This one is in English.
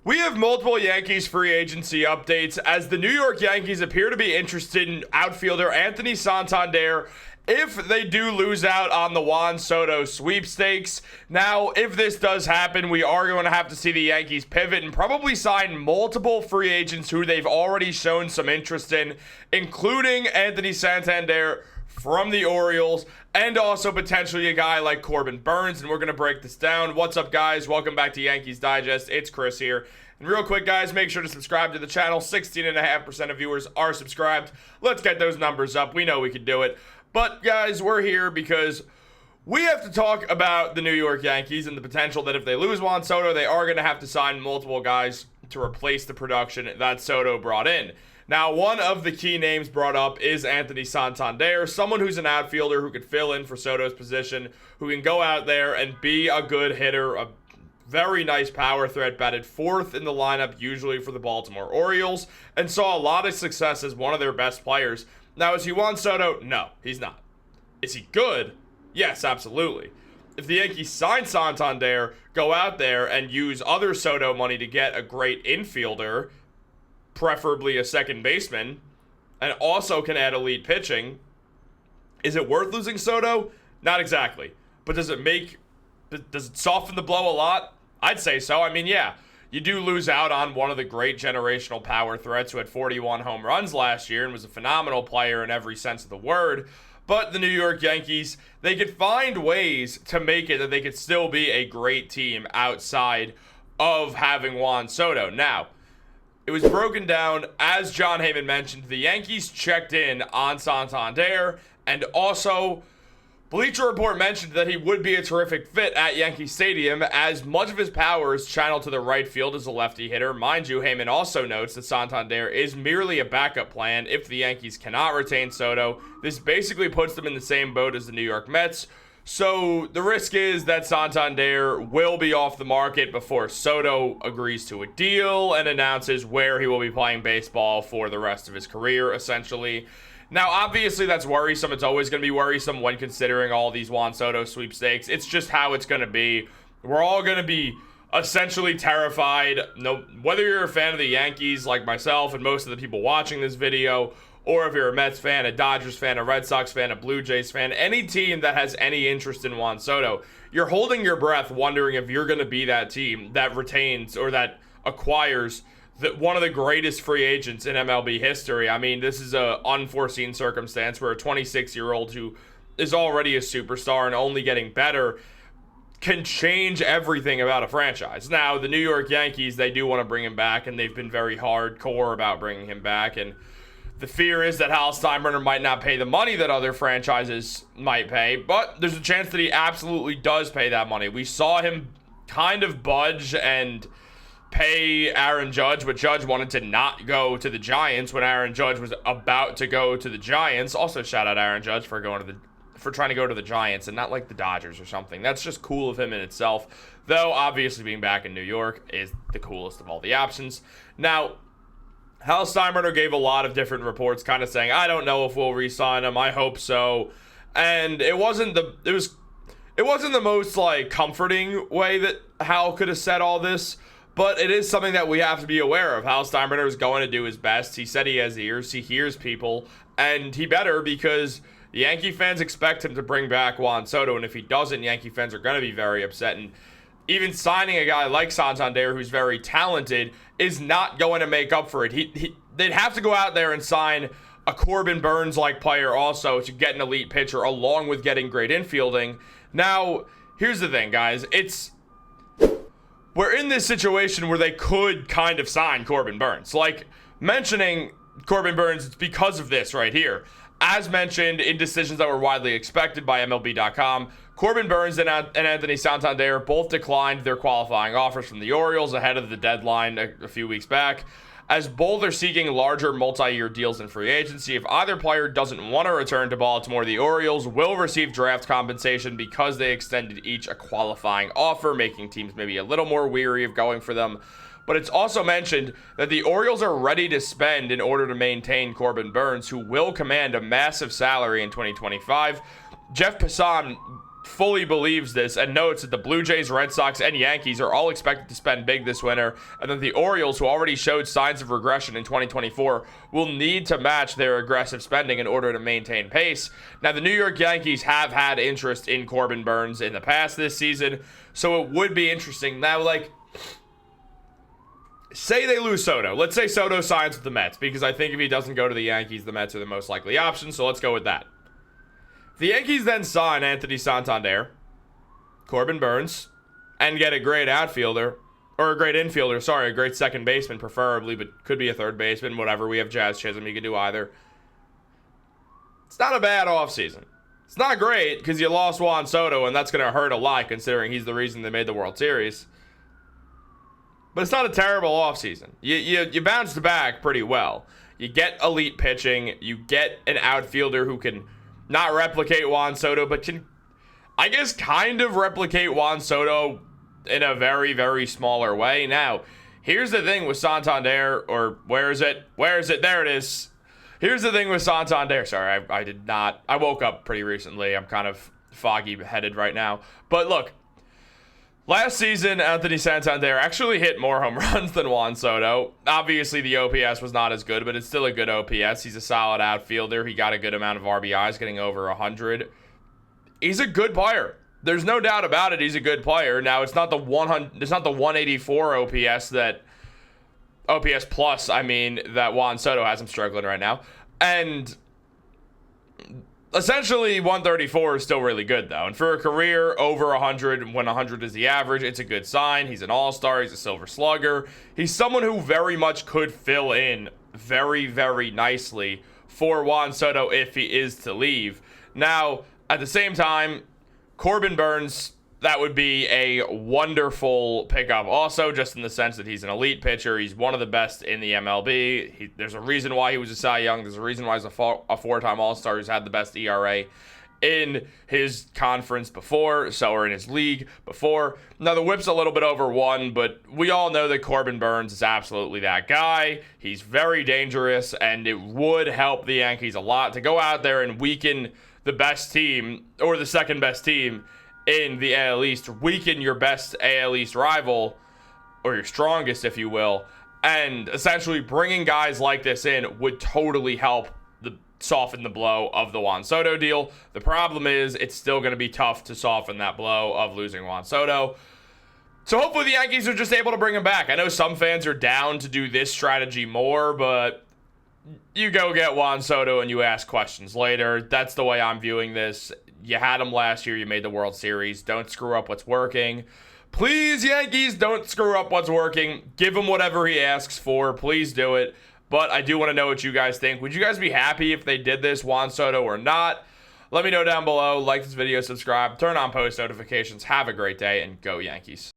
We have multiple Yankees free agency updates as the New York Yankees appear to be interested in outfielder Anthony Santander if they do lose out on the Juan Soto sweepstakes. Now, if this does happen, we are going to have to see the Yankees pivot and probably sign multiple free agents who they've already shown some interest in, including Anthony Santander from the Orioles, and also potentially a guy like Corbin Burnes, and we're going to break this down. What's up, guys? Welcome back to Yankees Digest. It's Chris here. And real quick, guys, make sure to subscribe to the channel. 16.5% of viewers are subscribed. Let's get those numbers up. We know we can do it. But, guys, we're here because we have to talk about the New York Yankees and the potential that if they lose Juan Soto, they are going to have to sign multiple guys to replace the production that Soto brought in. Now, one of the key names brought up is Anthony Santander, someone who's an outfielder who could fill in for Soto's position, who can go out there and be a good hitter, a very nice power threat, batted fourth in the lineup usually for the Baltimore Orioles, and saw a lot of success as one of their best players. Now, is he Juan Soto? No, he's not. Is he good? Yes, absolutely. If the Yankees sign Santander, go out there and use other Soto money to get a great infielder, preferably a second baseman, and also can add elite pitching, is it worth losing Soto? Not exactly. But does it soften the blow a lot? I'd say so. I mean, yeah, you do lose out on one of the great generational power threats who had 41 home runs last year and was a phenomenal player in every sense of the word. But the New York Yankees, they could find ways to make it that they could still be a great team outside of having Juan Soto. Now, it was broken down, as John Heyman mentioned, the Yankees checked in on Santander, and also Bleacher Report mentioned that he would be a terrific fit at Yankee Stadium, as much of his power is channeled to the right field as a lefty hitter. Mind you, Heyman also notes that Santander is merely a backup plan if the Yankees cannot retain Soto. This basically puts them in the same boat as the New York Mets. So the risk is that Santander will be off the market before Soto agrees to a deal and announces where he will be playing baseball for the rest of his career, essentially. Now, obviously, that's worrisome. It's always going to be worrisome when considering all these Juan Soto sweepstakes. It's just how it's going to be. We're all going to be essentially terrified. No, whether you're a fan of the Yankees like myself and most of the people watching this video, or if you're a Mets fan, a Dodgers fan, a Red Sox fan, a Blue Jays fan, any team that has any interest in Juan Soto, you're holding your breath wondering if you're going to be that team that retains or that acquires one of the greatest free agents in MLB history. I mean, this is an unforeseen circumstance where a 26-year-old who is already a superstar and only getting better can change everything about a franchise. Now, the New York Yankees, they do want to bring him back, and they've been very hardcore about bringing him back, and the fear is that Hal Steinbrenner might not pay the money that other franchises might pay, but there's a chance that he absolutely does pay that money. We saw him kind of budge and pay Aaron Judge, but Judge wanted to not go to the Giants when Aaron Judge was about to go to the Giants. Also, shout out Aaron Judge for trying to go to the Giants and not like the Dodgers or something. That's just cool of him in itself, though obviously being back in New York is the coolest of all the options. Now, Hal Steinbrenner gave a lot of different reports kind of saying, I don't know if we'll re-sign him, I hope so. And it wasn't the most like comforting way that Hal could have said all this, but it is something that we have to be aware of. Hal Steinbrenner is going to do his best. He said he has ears, he hears people, and he better, because the Yankee fans expect him to bring back Juan Soto, and if he doesn't, Yankee fans are going to be very upset. And even signing a guy like Santander, who's very talented, is not going to make up for it. They'd have to go out there and sign a Corbin Burnes-like player also to get an elite pitcher, along with getting great infielding. Now, here's the thing, guys. We're in this situation where they could kind of sign Corbin Burnes. Like, mentioning Corbin Burnes, it's because of this right here. As mentioned in decisions that were widely expected by MLB.com, Corbin Burnes and Anthony Santander both declined their qualifying offers from the Orioles ahead of the deadline a few weeks back, as both are seeking larger multi-year deals in free agency. If either player doesn't want to return to Baltimore, the Orioles will receive draft compensation because they extended each a qualifying offer, making teams maybe a little more weary of going for them. But it's also mentioned that the Orioles are ready to spend in order to maintain Corbin Burnes, who will command a massive salary in 2025. Jeff Passan fully believes this and notes that the Blue Jays, Red Sox, and Yankees are all expected to spend big this winter, and that the Orioles, who already showed signs of regression in 2024, will need to match their aggressive spending in order to maintain pace. Now, the New York Yankees have had interest in Corbin Burnes in the past this season, so it would be interesting. Now, like, say they lose Soto. Let's say Soto signs with the Mets, because I think if he doesn't go to the Yankees, the Mets are the most likely option, so let's go with that. The Yankees then sign Anthony Santander, Corbin Burnes, and get a great outfielder, or a great infielder, sorry, a great second baseman preferably, but could be a third baseman, whatever. We have Jazz Chisholm, you can do either. It's not a bad offseason. It's not great because you lost Juan Soto, and that's going to hurt a lot considering he's the reason they made the World Series. But it's not a terrible offseason. You bounced back pretty well. You get elite pitching. You get an outfielder who can not replicate Juan Soto, but can, I guess, kind of replicate Juan Soto in a very, very smaller way. Now, here's the thing with Santander, or where is it? There it is. Here's the thing with Santander. Sorry, I woke up pretty recently. I'm kind of foggy-headed right now. But look, last season, Anthony Santander actually hit more home runs than Juan Soto. Obviously, the OPS was not as good, but it's still a good OPS. He's a solid outfielder. He got a good amount of RBIs, getting over 100. He's a good player. There's no doubt about it. He's a good player. Now, it's not the 184 OPS plus, that Juan Soto has. I'm struggling right now. And essentially, 134 is still really good, though. And for a career over 100, when 100 is the average, it's a good sign. He's an all-star. He's a silver slugger. He's someone who very much could fill in very, very nicely for Juan Soto if he is to leave. Now, at the same time, Corbin Burnes, that would be a wonderful pickup also, just in the sense that he's an elite pitcher. He's one of the best in the MLB. There's a reason why he was a Cy Young. There's a reason why he's a four-time All-Star who's had the best ERA in his conference before, or in his league before. Now, the whip's a little bit over 1, but we all know that Corbin Burnes is absolutely that guy. He's very dangerous, and it would help the Yankees a lot to go out there and weaken the best team, or the second best team in the AL East, weaken your best AL East rival, or your strongest, if you will, and essentially bringing guys like this in would totally help soften the blow of the Juan Soto deal. The problem is it's still going to be tough to soften that blow of losing Juan Soto. So hopefully the Yankees are just able to bring him back. I know some fans are down to do this strategy more, but you go get Juan Soto and you ask questions later. That's the way I'm viewing this. You had him last year. You made the World Series. Don't screw up what's working. Please, Yankees, don't screw up what's working. Give him whatever he asks for. Please do it. But I do want to know what you guys think. Would you guys be happy if they did this, Juan Soto, or not? Let me know down below. Like this video, subscribe, turn on post notifications. Have a great day, and go Yankees.